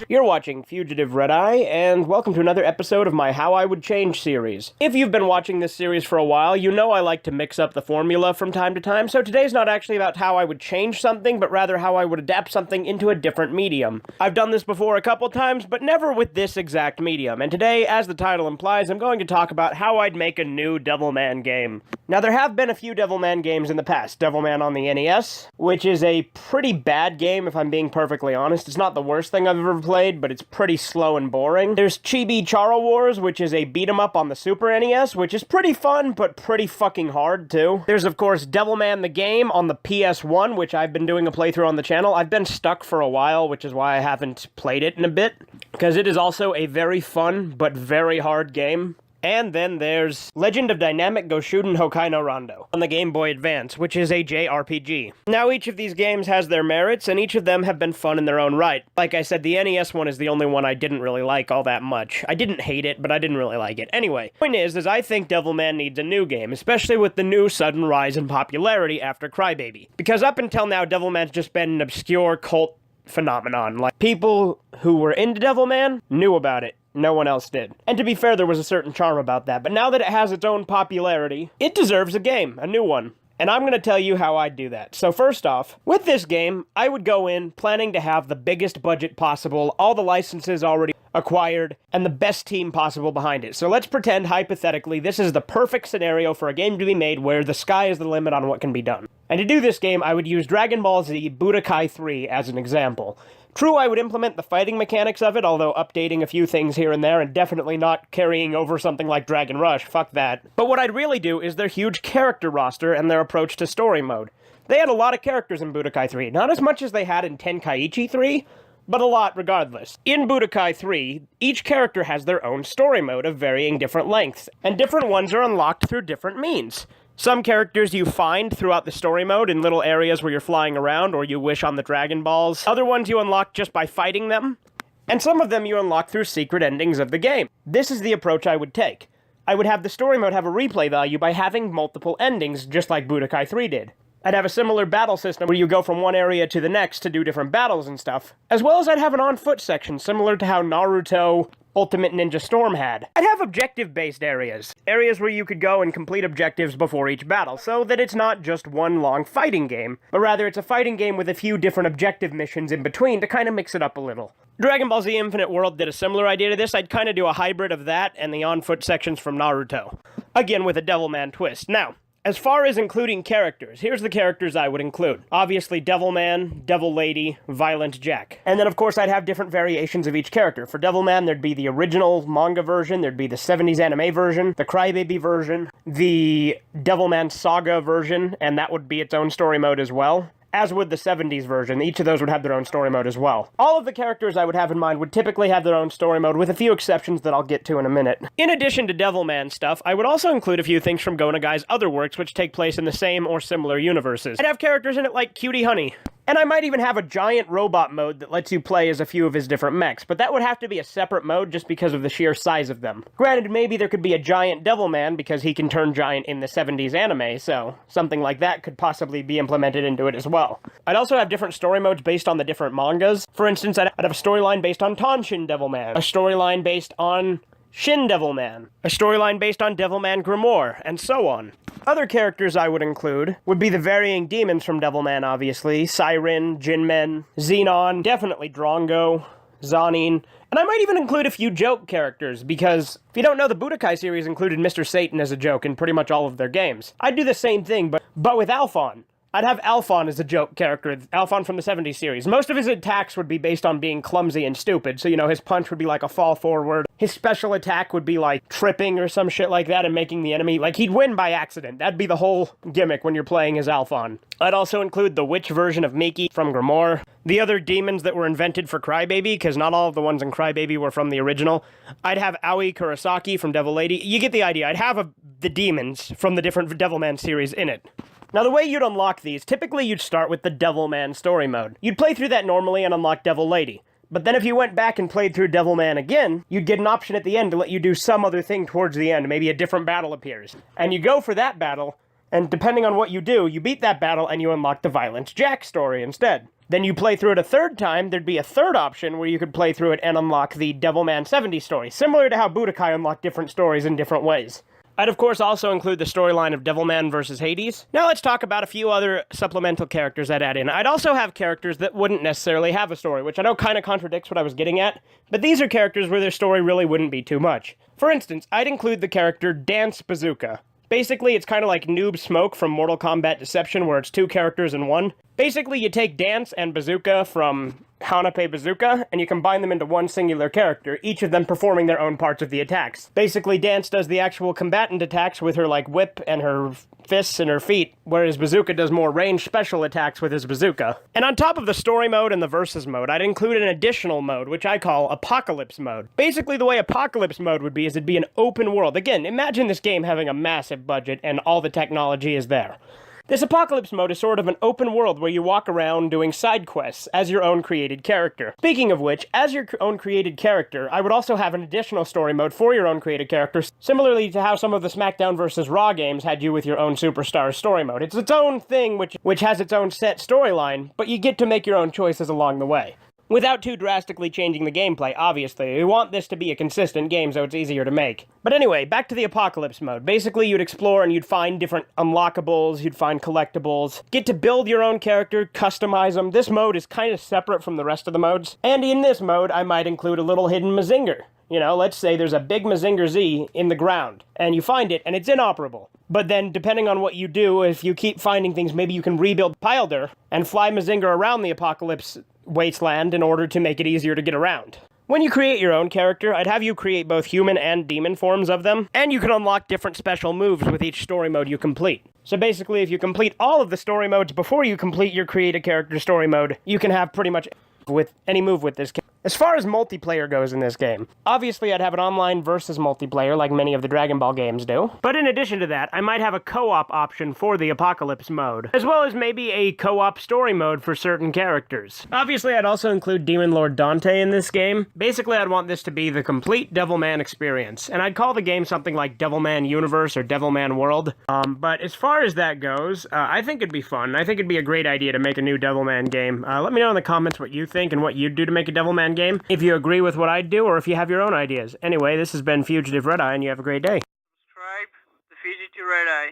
You're watching Fugitive Red-Eye, and welcome to another episode of my How I Would Change series. If you've been watching this series for a while, you know I like to mix up the formula from time to time, so today's not actually about how I would change something, but rather how I would adapt something into a different medium. I've done this before a couple times, but never with this exact medium, and today, as the title implies, I'm going to talk about how I'd make a new Devilman game. Now, there have been a few Devilman games in the past. Devilman on the NES, which is a pretty bad game, if I'm being perfectly honest. It's not the worst thing I've ever played, but it's pretty slow and boring. There's Chibi Charo Wars, which is a beat-em-up on the Super NES, which is pretty fun, but pretty fucking hard, too. There's, of course, Devilman the Game on the PS1, which I've been doing a playthrough on the channel. I've been stuck for a while, which is why I haven't played it in a bit, because it is also a very fun, but very hard game. And then there's Legend of Dynamic Goshuden Hokai no Rondo on the Game Boy Advance, which is a JRPG. Now, each of these games has their merits, and each of them have been fun in their own right. Like I said, the NES one is the only one I didn't really like all that much. I didn't hate it, but I didn't really like it. Anyway, the point is I think Devilman needs a new game, especially with the new sudden rise in popularity after Crybaby. Because up until now, Devilman's just been an obscure cult phenomenon. Like, people who were into Devilman knew about it. No one else did. And to be fair, there was a certain charm about that, but now that it has its own popularity, it deserves a game, a new one. And I'm going to tell you how I'd do that. So first off, with this game, I would go in planning to have the biggest budget possible, all the licenses already acquired, and the best team possible behind it. So let's pretend, hypothetically, this is the perfect scenario for a game to be made where the sky is the limit on what can be done. And to do this game, I would use Dragon Ball Z Budokai 3 as an example. True, I would implement the fighting mechanics of it, although updating a few things here and there, and definitely not carrying over something like Dragon Rush, fuck that. But what I'd really do is their huge character roster and their approach to story mode. They had a lot of characters in Budokai 3, not as much as they had in Tenkaichi 3, but a lot regardless. In Budokai 3, each character has their own story mode of varying different lengths, and different ones are unlocked through different means. Some characters you find throughout the story mode in little areas where you're flying around or you wish on the Dragon Balls. Other ones you unlock just by fighting them. And some of them you unlock through secret endings of the game. This is the approach I would take. I would have the story mode have a replay value by having multiple endings, just like Budokai 3 did. I'd have a similar battle system where you go from one area to the next to do different battles and stuff. As well as I'd have an on-foot section, similar to how Naruto Ultimate Ninja Storm had. I'd have objective-based areas. Areas where you could go and complete objectives before each battle, so that it's not just one long fighting game, but rather it's a fighting game with a few different objective missions in between to kind of mix it up a little. Dragon Ball Z Infinite World did a similar idea to this. I'd kind of do a hybrid of that and the on-foot sections from Naruto. Again, with a Devilman twist. Now, as far as including characters, here's the characters I would include. Obviously, Devilman, Devil Lady, Violent Jack. And then, of course, I'd have different variations of each character. For Devilman, there'd be the original manga version, there'd be the 70s anime version, the Crybaby version, the Devilman Saga version, and that would be its own story mode as well. As would the 70s version, each of those would have their own story mode as well. All of the characters I would have in mind would typically have their own story mode, with a few exceptions that I'll get to in a minute. In addition to Devilman stuff, I would also include a few things from Go Nagai's other works which take place in the same or similar universes. I'd have characters in it like Cutie Honey. And I might even have a giant robot mode that lets you play as a few of his different mechs, but that would have to be a separate mode just because of the sheer size of them. Granted, maybe there could be a giant Devilman because he can turn giant in the 70s anime, so something like that could possibly be implemented into it as well. I'd also have different story modes based on the different mangas. For instance, I'd have a storyline based on Tonshin Devilman, a storyline based on Shin Devilman, a storyline based on Devilman Grimoire, and so on. Other characters I would include would be the varying demons from Devilman, obviously. Siren, Jinmen, Xenon, definitely Drongo, Zanin, and I might even include a few joke characters, because if you don't know, the Budokai series included Mr. Satan as a joke in pretty much all of their games. I'd do the same thing, but with Alphon. I'd have Alphon as a joke character, Alphon from the 70s series. Most of his attacks would be based on being clumsy and stupid, so, you know, his punch would be like a fall forward. His special attack would be like tripping or some shit like that and making the enemy, like, he'd win by accident. That'd be the whole gimmick when you're playing as Alphon. I'd also include the witch version of Miki from Grimoire, the other demons that were invented for Crybaby, because not all of the ones in Crybaby were from the original. I'd have Aoi Kurosaki from Devil Lady. You get the idea. I'd have the demons from the different Devilman series in it. Now, the way you'd unlock these, typically you'd start with the Devilman story mode. You'd play through that normally and unlock Devil Lady. But then if you went back and played through Devilman again, you'd get an option at the end to let you do some other thing towards the end. Maybe a different battle appears. And you go for that battle, and depending on what you do, you beat that battle and you unlock the Violent Jack story instead. Then you play through it a third time, there'd be a third option where you could play through it and unlock the Devilman 70 story, similar to how Budokai unlocked different stories in different ways. I'd of course also include the storyline of Devilman vs. Hades. Now let's talk about a few other supplemental characters I'd add in. I'd also have characters that wouldn't necessarily have a story, which I know kind of contradicts what I was getting at, but these are characters where their story really wouldn't be too much. For instance, I'd include the character Dance Bazooka. Basically, it's kind of like Noob Smoke from Mortal Kombat Deception, where it's two characters in one. Basically, you take Dance and Bazooka from Hanape Bazooka, and you combine them into one singular character, each of them performing their own parts of the attacks. Basically, Dance does the actual combatant attacks with her, like, whip and her fists and her feet, whereas Bazooka does more ranged special attacks with his bazooka. And on top of the story mode and the versus mode, I'd include an additional mode, which I call Apocalypse mode. Basically, the way Apocalypse mode would be is it'd be an open world. Again, imagine this game having a massive budget and all the technology is there. This Apocalypse mode is sort of an open world where you walk around doing side quests as your own created character. Speaking of which, as your own created character, I would also have an additional story mode for your own created character, similarly to how some of the SmackDown vs. Raw games had you with your own Superstars story mode. It's its own thing which has its own set storyline, but you get to make your own choices along the way. Without too drastically changing the gameplay, obviously. We want this to be a consistent game so it's easier to make. But anyway, back to the Apocalypse mode. Basically, you'd explore and you'd find different unlockables, you'd find collectibles, get to build your own character, customize them. This mode is kind of separate from the rest of the modes. And in this mode, I might include a little hidden Mazinger. You know, let's say there's a big Mazinger Z in the ground, and you find it, and it's inoperable. But then, depending on what you do, if you keep finding things, maybe you can rebuild Pilder and fly Mazinger around the Apocalypse wasteland in order to make it easier to get around. When you create your own character, I'd have you create both human and demon forms of them, and you can unlock different special moves with each story mode you complete. So basically, if you complete all of the story modes before you complete your create a character story mode, you can have pretty much with any move with this character. As far as multiplayer goes in this game, obviously I'd have an online versus multiplayer like many of the Dragon Ball games do, but in addition to that, I might have a co-op option for the Apocalypse mode, as well as maybe a co-op story mode for certain characters. Obviously I'd also include Demon Lord Dante in this game. Basically I'd want this to be the complete Devilman experience, and I'd call the game something like Devilman Universe or Devilman World. But as far as that goes, I think it'd be fun. I think it'd be a great idea to make a new Devilman game. Let me know in the comments what you think and what you'd do to make a Devilman game, if you agree with what I'd do, or if you have your own ideas. Anyway, this has been Fugitive Red Eye, and you have a great day. Subscribe, the Fugitive Red Eye.